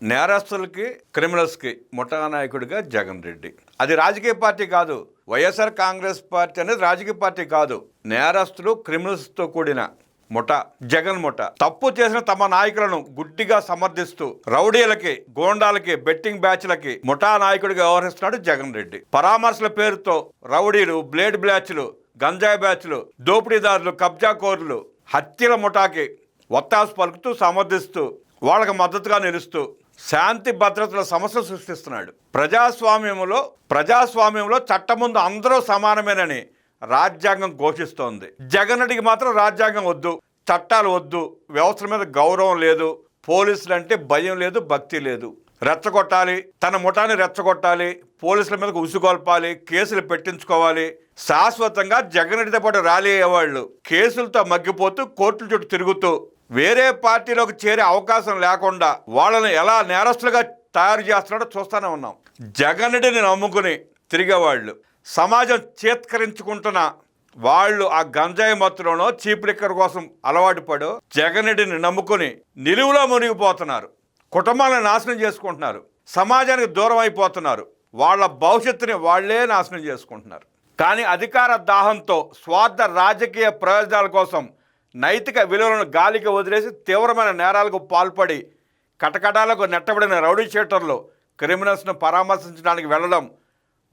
నేరస్తులకి క్రిమినల్స్కి ముఠా నాయకుడిగా జగన్ రెడ్డి. అది రాజకీయ పార్టీ కాదు. వైఎస్ఆర్ కాంగ్రెస్ పార్టీ అనేది రాజకీయ పార్టీ కాదు. నేరస్తులు క్రిమినల్స్తో కూడిన ముఠా జగన్ ముఠా. తప్పు చేసిన తమ నాయకులను గుడ్డిగా సమర్థిస్తూ రౌడీలకి, గోండాలకి, బెట్టింగ్ బ్యాచ్లకి ముఠా నాయకుడిగా వ్యవహరిస్తున్నాడు జగన్ రెడ్డి. పరామర్శల పేరుతో రౌడీలు, బ్లేడ్ బ్యాచ్లు, గంజాయి బ్యాచ్లు, దోపిడీదారులు, కబ్జాకోరులు, హత్యల ముఠాకి ఒత్తాసు పలుకుతూ సమర్థిస్తూ వాళ్ళకి మద్దతుగా నిలుస్తూ శాంతి భద్రతల సమస్యలు సృష్టిస్తున్నాడు. ప్రజాస్వామ్యంలో చట్టం ముందు అందరూ సమానమేనని రాజ్యాంగం ఘోషిస్తోంది. జగన్ రెడ్డికి మాత్రం రాజ్యాంగం వద్దు, చట్టాలు వద్దు, వ్యవస్థల మీద గౌరవం లేదు, పోలీసులు అంటే భయం లేదు, భక్తి లేదు. రెచ్చగొట్టాలి, తన ముఠాన్ని రెచ్చగొట్టాలి, పోలీసుల మీదకు ఉసుగొల్పాలి, కేసులు పెట్టించుకోవాలి. శాశ్వతంగా జగన్ రెడ్డితో పాటు ర్యాలీ అయ్యేవాళ్ళు కేసులతో మగ్గిపోతూ కోర్టుల చుట్టూ తిరుగుతూ వేరే పార్టీలోకి చేరే అవకాశం లేకుండా వాళ్ళని ఎలా నేరస్తులుగా తయారు చేస్తున్నాడో చూస్తూనే ఉన్నాం. జగన్ రెడ్డిని నమ్ముకుని తిరిగేవాళ్ళు, సమాజం చేత్కరించుకుంటున్న వాళ్ళు ఆ గంజాయి మత్తులోనో చీప్ లిక్కర్ కోసం అలవాటు పడో జగన్ రెడ్డిని నమ్ముకుని నిలువులో మునిగిపోతున్నారు. కుటుంబాలను నాశనం చేసుకుంటున్నారు, సమాజానికి దూరం అయిపోతున్నారు, వాళ్ళ భవిష్యత్తుని వాళ్లే నాశనం చేసుకుంటున్నారు. కానీ అధికార దాహంతో స్వార్థ రాజకీయ ప్రయోజనాల కోసం నైతిక విలువలను గాలికి వదిలేసి తీవ్రమైన నేరాలకు పాల్పడి కటకటాలకు నెట్టబడిన రౌడీ షీటర్లు క్రిమినల్స్ను పరామర్శించడానికి వెళ్ళడం,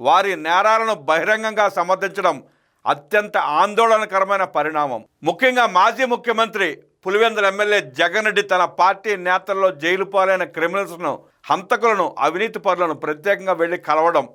వారి నేరాలను బహిరంగంగా సమర్థించడం అత్యంత ఆందోళనకరమైన పరిణామం. ముఖ్యంగా మాజీ ముఖ్యమంత్రి పులివెందుల ఎమ్మెల్యే జగన్ రెడ్డి తన పార్టీ నేతల్లో జైలు పాలైన క్రిమినల్స్ను, హంతకులను, అవినీతి పరులను ప్రత్యేకంగా వెళ్ళి కలవడం,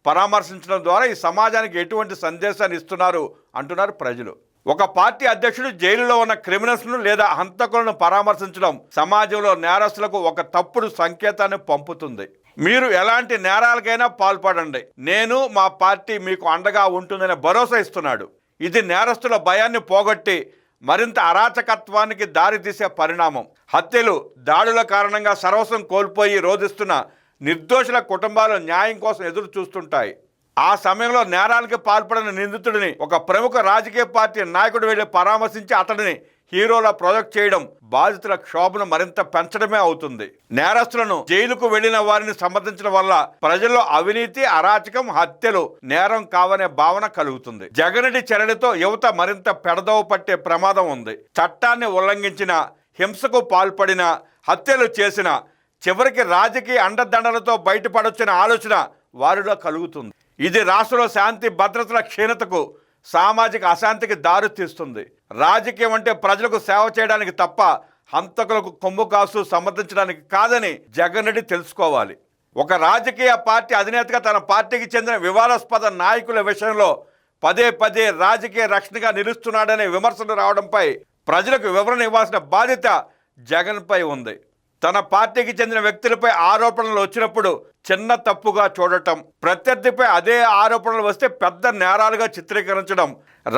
పరామర్శించడం ద్వారా ఈ సమాజానికి ఎటువంటి సందేశాన్ని ఇస్తున్నారు అంటున్నారు ప్రజలు. ఒక పార్టీ అధ్యక్షుడు జైలులో ఉన్న క్రిమినల్స్ను లేదా హంతకులను పరామర్శించడం సమాజంలో నేరస్తులకు ఒక తప్పుడు సంకేతాన్ని పంపుతుంది. మీరు ఎలాంటి నేరాలకైనా పాల్పడండి, నేను, మా పార్టీ మీకు అండగా ఉంటుందనే భరోసా ఇస్తున్నాడు. ఇది నేరస్తుల భయాన్ని పోగొట్టి మరింత అరాచకత్వానికి దారితీసే పరిణామం. హత్యలు, దాడుల కారణంగా సర్వస్వం కోల్పోయి రోధిస్తున్న నిర్దోషుల కుటుంబాలు న్యాయం కోసం ఎదురు చూస్తుంటాయి. ఆ సమయంలో నేరానికి పాల్పడిన నిందితుడిని ఒక ప్రముఖ రాజకీయ పార్టీ నాయకుడు వెళ్ళి పరామర్శించి అతడిని హీరోలా ప్రొజెక్ట్ చేయడం బాధితుల క్షోభను మరింత పెంచడమే అవుతుంది. నేరస్తులను, జైలుకు వెళ్లిన వారిని సమర్థించడం వల్ల ప్రజల్లో అవినీతి, అరాచకం, హత్యలు నేరం కావనే భావన కలుగుతుంది. జగన్ రెడ్డి చర్యలతో యువత మరింత పెడదవ పట్టే ప్రమాదం ఉంది. చట్టాన్ని ఉల్లంఘించిన, హింసకు పాల్పడిన, హత్యలు చేసిన, చివరికి రాజకీయ అండదండలతో బయటపడొచ్చిన ఆలోచన వారిలో కలుగుతుంది. ఇది రాష్ట్రంలో శాంతి భద్రతల క్షీణతకు, సామాజిక అశాంతికి దారితీస్తుంది. రాజకీయం అంటే ప్రజలకు సేవ చేయడానికి తప్ప హంతకులకు కొమ్ము కాసు సమర్థించడానికి కాదని జగన్ రెడ్డి తెలుసుకోవాలి. ఒక రాజకీయ పార్టీ అధినేతగా తన పార్టీకి చెందిన వివాదాస్పద నాయకుల విషయంలో పదే పదే రాజకీయ రక్షణగా నిలుస్తున్నాడనే విమర్శలు రావడంపై ప్రజలకు వివరణ ఇవ్వాల్సిన బాధ్యత జగన్పై ఉంది. తన పార్టీకి చెందిన వ్యక్తులపై ఆరోపణలు వచ్చినప్పుడు చిన్న తప్పుగా చూడటం, ప్రత్యర్థిపై అదే ఆరోపణలు వస్తే పెద్ద నేరాలుగా చిత్రీకరించడం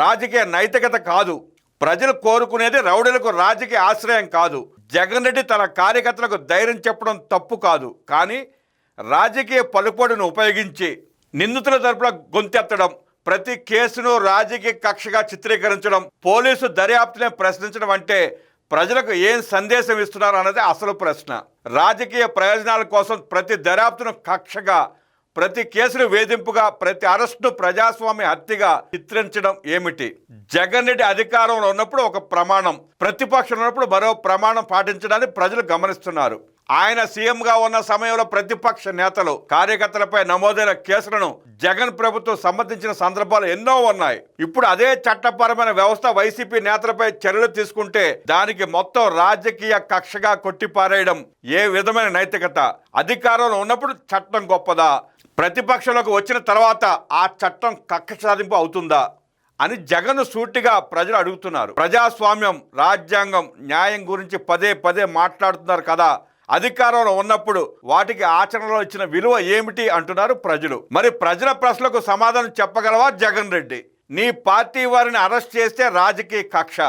రాజకీయ నైతికత కాదు. ప్రజలు కోరుకునేది రౌడీలకు రాజకీయ ఆశ్రయం కాదు. జగన్ రెడ్డి తన కార్యకర్తలకు ధైర్యం చెప్పడం తప్పు కాదు, కానీ రాజకీయ పలుకుబడిని ఉపయోగించి నిందితుల తరపున గొంతెత్తడం, ప్రతి కేసును రాజకీయ కక్షగా చిత్రీకరించడం, పోలీసు దర్యాప్తునే ప్రశ్నించడం అంటే ప్రజలకు ఏం సందేశం ఇస్తున్నారు అన్నది అసలు ప్రశ్న. రాజకీయ ప్రయోజనాల కోసం ప్రతి దర్యాప్తును కక్షగా, ప్రతి కేసును వేధింపుగా, ప్రతి అరెస్టును ప్రజాస్వామ్య హత్యగా చిత్రించడం ఏమిటి? జగన్ రెడ్డి అధికారంలో ఉన్నప్పుడు ఒక ప్రమాణం, ప్రతిపక్షంలో ఉన్నప్పుడు మరో ప్రమాణం పాటించడాన్ని ప్రజలు గమనిస్తున్నారు. ఆయన సీఎంగా ఉన్న సమయంలో ప్రతిపక్ష నేతలు, కార్యకర్తలపై నమోదైన కేసులను జగన్ ప్రభుత్వం సమర్థించిన సందర్భాలు ఎన్నో ఉన్నాయి. ఇప్పుడు అదే చట్టపరమైన వ్యవస్థ వైసీపీ నేతలపై చర్యలు తీసుకుంటే దానికి మొత్తం రాజకీయ కక్షగా కొట్టిపారేయడం ఏ విధమైన నైతికత? అధికారంలో ఉన్నప్పుడు చట్టం గొప్పదా? ప్రతిపక్షంలోకి వచ్చిన తర్వాత ఆ చట్టం కక్ష సాధింపు అవుతుందా అని జగన్ సూటిగా ప్రజలు అడుగుతున్నారు. ప్రజాస్వామ్యం, రాజ్యాంగం, న్యాయం గురించి పదే పదే మాట్లాడుతున్నారు కదా, అధికారంలో ఉన్నప్పుడు వాటికి ఆచరణలో ఇచ్చిన విలువ ఏమిటి అంటున్నారు ప్రజలు. మరి ప్రజల ప్రశ్నలకు సమాధానం చెప్పగలవా జగన్ రెడ్డి? నీ పార్టీ వారిని అరెస్ట్ చేస్తే రాజకీయ కక్ష,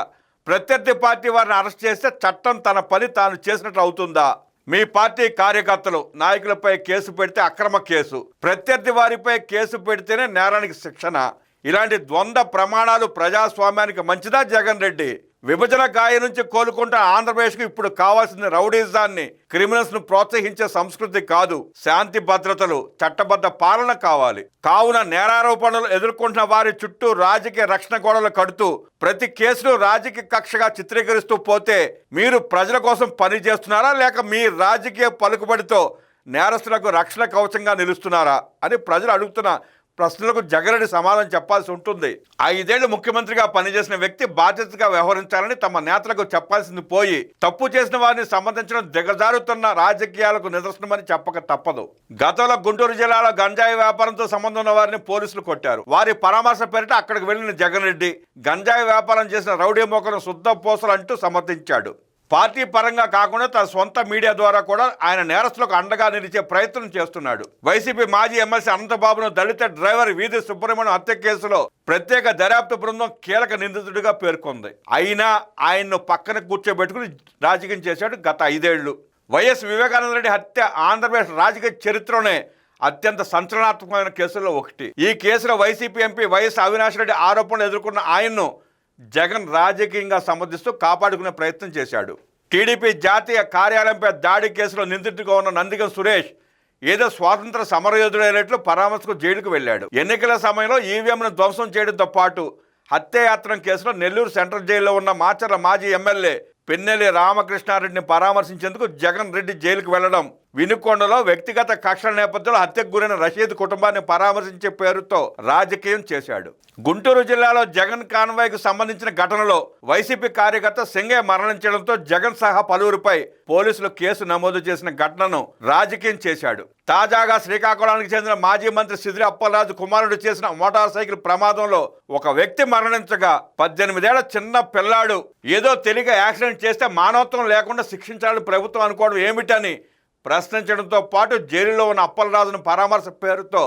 ప్రత్యర్థి పార్టీ వారిని అరెస్ట్ చేస్తే చట్టం తన పని తాను చేసినట్లు అవుతుందా? మీ పార్టీ కార్యకర్తలు, నాయకులపై కేసు పెడితే అక్రమ కేసు, ప్రత్యర్థి వారిపై కేసు పెడితేనే నేరానికి శిక్షణ. ఇలాంటి ద్వంద్వ ప్రమాణాలు ప్రజాస్వామ్యానికి మంచిదా జగన్ రెడ్డి? విభజన గాయ నుంచి కోలుకుంటున్న ఆంధ్రప్రదేశ్కు ఇప్పుడు కావాల్సిన రౌడీజాన్ని, క్రిమినల్స్ ను ప్రోత్సహించే సంస్కృతి కాదు, శాంతి భద్రతలు, చట్టబద్ధ పాలన కావాలి. కావున నేరారోపణలు ఎదుర్కొంటున్న వారి చుట్టూ రాజకీయ రక్షణ గోడలు కడుతూ ప్రతి కేసును రాజకీయ కక్షగా చిత్రీకరిస్తూ పోతే మీరు ప్రజల కోసం పని చేస్తున్నారా, లేక మీ రాజకీయ పలుకుబడితో నేరస్తులకు రక్షణ కవచంగా నిలుస్తున్నారా అని ప్రజలు అడుగుతున్న ప్రశ్నలకు జగన్ రెడ్డి సమాధానం చెప్పాల్సి ఉంటుంది. 5 ఏళ్లు ముఖ్యమంత్రిగా పనిచేసిన వ్యక్తి బాధ్యతగా వ్యవహరించాలని తమ నేతలకు చెప్పాల్సింది పోయి తప్పు చేసిన వారిని సమర్థించడం దిగజారుతున్న రాజకీయాలకు నిదర్శనమని చెప్పక తప్పదు. గతంలో గుంటూరు జిల్లాలో గంజాయి వ్యాపారంతో సంబంధం ఉన్న వారిని పోలీసులు కొట్టారు. వారి పరామర్శ పేరిట అక్కడికి వెళ్లిన జగన్ రెడ్డి గంజాయి వ్యాపారం చేసిన రౌడీ మోకను శుద్ధ పోసలు అంటూ సమర్థించాడు. పార్టీ పరంగా కాకుండా తన సొంత మీడియా ద్వారా కూడా ఆయన నేరస్తులకు అండగా నిలిచే ప్రయత్నం చేస్తున్నాడు. వైసీపీ మాజీ ఎమ్మెల్సీ అనంతబాబును దళిత డ్రైవర్ వీధి సుబ్రహ్మణ్యం హత్య కేసులో ప్రత్యేక దర్యాప్తు బృందం కీలక నిందితుడిగా పేర్కొంది. అయినా ఆయన్ను పక్కన కూర్చోబెట్టుకుని రాజకీయం చేశాడు గత 5 ఏళ్లు. వైఎస్ వివేకానంద రెడ్డి హత్య ఆంధ్రప్రదేశ్ రాజకీయ చరిత్రలోనే అత్యంత సంచలనాత్మకమైన కేసుల్లో ఒకటి. ఈ కేసులో YCP MP YS Avinash Reddy ఆరోపణలు ఎదుర్కొన్న ఆయన్ను జగన్ రాజకీయంగా సమర్థిస్తూ కాపాడుకునే ప్రయత్నం చేశాడు. టీడీపీ జాతీయ కార్యాలయంపై దాడి కేసులో నిందితుడిగా ఉన్న నందిగం సురేష్ ఏదో స్వాతంత్ర సమరయోధుడైనట్లు పరామర్శకు జైలుకు వెళ్ళాడు. ఎన్నికల సమయంలో ఈవీఎంను ధ్వంసం చేయడంతో పాటు హత్యాయత్నం కేసులో నెల్లూరు సెంట్రల్ జైల్లో ఉన్న మాచర్ల మాజీ ఎమ్మెల్యే పిన్నెల్లి రామకృష్ణారెడ్డిని పరామర్శించేందుకు జగన్ రెడ్డి జైలుకు వెళ్లడం, వినుకొండలో వ్యక్తిగత కక్షల నేపథ్యంలో హత్యకు గురైన రషీద్ కుటుంబాన్ని పరామర్శించే పేరుతో రాజకీయం చేశాడు. గుంటూరు జిల్లాలో జగన్ కాన్వాయ్కు సంబంధించిన ఘటనలో వైసీపీ కార్యకర్త సింగయ్య మరణించడంతో జగన్ సహా పలువురిపై పోలీసులు కేసు నమోదు చేసిన ఘటనను రాజకీయం చేశాడు. తాజాగా శ్రీకాకుళానికి చెందిన మాజీ మంత్రి సిదిరి అప్పలరాజు కుమారుడు చేసిన మోటార్ సైకిల్ ప్రమాదంలో ఒక వ్యక్తి మరణించగా 18 ఏళ్ల చిన్న పిల్లాడు ఏదో తెలియక యాక్సిడెంట్ చేస్తే మానవత్వం లేకుండా శిక్షించాలని ప్రభుత్వం అనుకోవడం ఏమిటని ప్రశ్నించడంతో పాటు జైలులో ఉన్న అప్పలరాజును పరామర్శ పేరుతో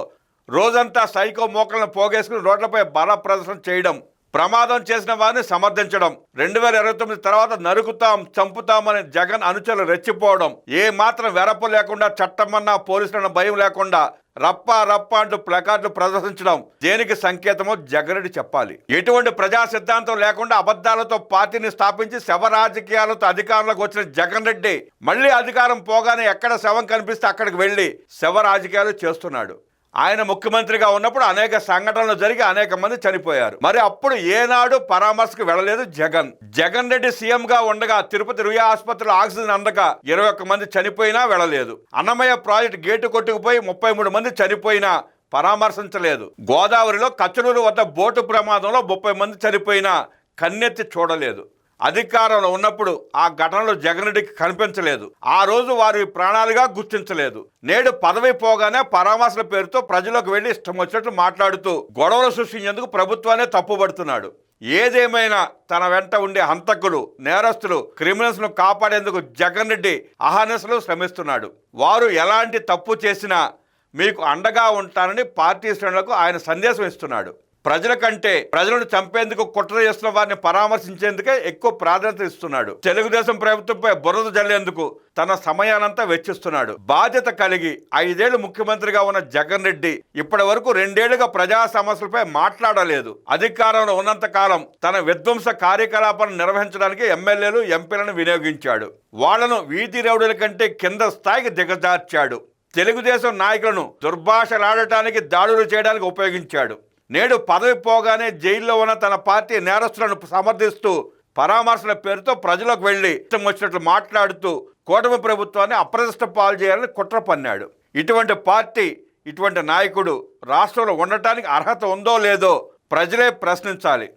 రోజంతా సైకో మోకలను పోగేసుకుని రోడ్లపై బల ప్రదర్శన చేయడం, ప్రమాదం చేసిన వారిని సమర్థించడం, 2029 తర్వాత నరుకుతాం చంపుతామని జగన్ అనుచరులు రెచ్చిపోవడం, ఏ మాత్రం వెరపు లేకుండా చట్టమన్నా పోలీసులను భయం లేకుండా రప్ప రప్ప అంటూ ప్లకార్డులు ప్రదర్శించడం దేనికి సంకేతమో జగన్ రెడ్డి చెప్పాలి. ఎటువంటి ప్రజా సిద్ధాంతం లేకుండా అబద్ధాలతో పార్టీని స్థాపించి శవ రాజకీయాలతో అధికారంలోకి వచ్చిన జగన్ రెడ్డి మళ్ళీ అధికారం పోగానే ఎక్కడ శవం కనిపిస్తే అక్కడికి వెళ్ళి శవ రాజకీయాలు చేస్తున్నాడు. ఆయన ముఖ్యమంత్రిగా ఉన్నప్పుడు అనేక సంఘటనలు జరిగి అనేక మంది చనిపోయారు. మరి అప్పుడు ఏనాడు పరామర్శకు వెళ్ళలేదు జగన్. జగన్ రెడ్డి సీఎంగా ఉండగా తిరుపతి రుయా ఆసుపత్రిలో ఆక్సిజన్ అందక 21 మంది చనిపోయినా వెళ్ళలేదు. అన్నమయ్య ప్రాజెక్టు గేటు కొట్టుకుపోయి 33 మంది చనిపోయినా పరామర్శించలేదు. గోదావరిలో కచ్చలూరు వద్ద బోటు ప్రమాదంలో 30 మంది చనిపోయినా కన్నెత్తి చూడలేదు. అధికారంలో ఉన్నప్పుడు ఆ ఘటనలో జగన్ రెడ్డికి కనిపించలేదు. ఆ రోజు వారి ప్రాణాలుగా గుర్తించలేదు. నేడు పదవి పోగానే పరామర్శల పేరుతో ప్రజలకు వెళ్లి ఇష్టం వచ్చినట్లు మాట్లాడుతూ గొడవలు సృష్టించేందుకు ప్రభుత్వాన్ని తప్పుపడుతున్నాడు. ఏదేమైనా తన వెంట ఉండే హంతకులు, నేరస్తులు, క్రిమినల్స్ ను కాపాడేందుకు జగన్ రెడ్డి అహర్నిశలు శ్రమిస్తున్నాడు. వారు ఎలాంటి తప్పు చేసినా మీకు అండగా ఉంటానని పార్టీ శ్రేణులకు ఆయన సందేశం ఇస్తున్నాడు. ప్రజల కంటే ప్రజలను చంపేందుకు కుట్ర చేస్తున్న వారిని పరామర్శించేందుకే ఎక్కువ ప్రాధాన్యత ఇస్తున్నాడు. తెలుగుదేశం ప్రభుత్వంపై బురద జల్లేందుకు తన సమయానంతా వెచ్చిస్తున్నాడు. బాధ్యత కలిగి 5 ఏళ్లు ముఖ్యమంత్రిగా ఉన్న జగన్ రెడ్డి ఇప్పటి వరకు 2 ఏళ్లుగా ప్రజా సమస్యలపై మాట్లాడలేదు. అధికారంలో ఉన్నంత కాలం తన విధ్వంస కార్యకలాపాలను నిర్వహించడానికి ఎమ్మెల్యేలు, ఎంపీలను వినియోగించాడు. వాళ్లను వీధి రౌడీల కంటే కింద స్థాయికి దిగజార్చాడు. తెలుగుదేశం నాయకులను దుర్భాషలాడటానికి, దాడులు చేయడానికి ఉపయోగించాడు. నేడు పదవి పోగానే జైల్లో ఉన్న తన పార్టీ నేరస్తులను సమర్థిస్తూ పరామర్శల పేరుతో ప్రజలకు వెళ్లి ఇష్టం వచ్చినట్లు మాట్లాడుతూ కూటమి ప్రభుత్వాన్ని అప్రతిష్ట పాలు చేయాలని కుట్ర పన్నాడు. ఇటువంటి పార్టీ, ఇటువంటి నాయకుడు రాష్ట్రంలో ఉండటానికి అర్హత ఉందో లేదో ప్రజలే ప్రశ్నించాలి.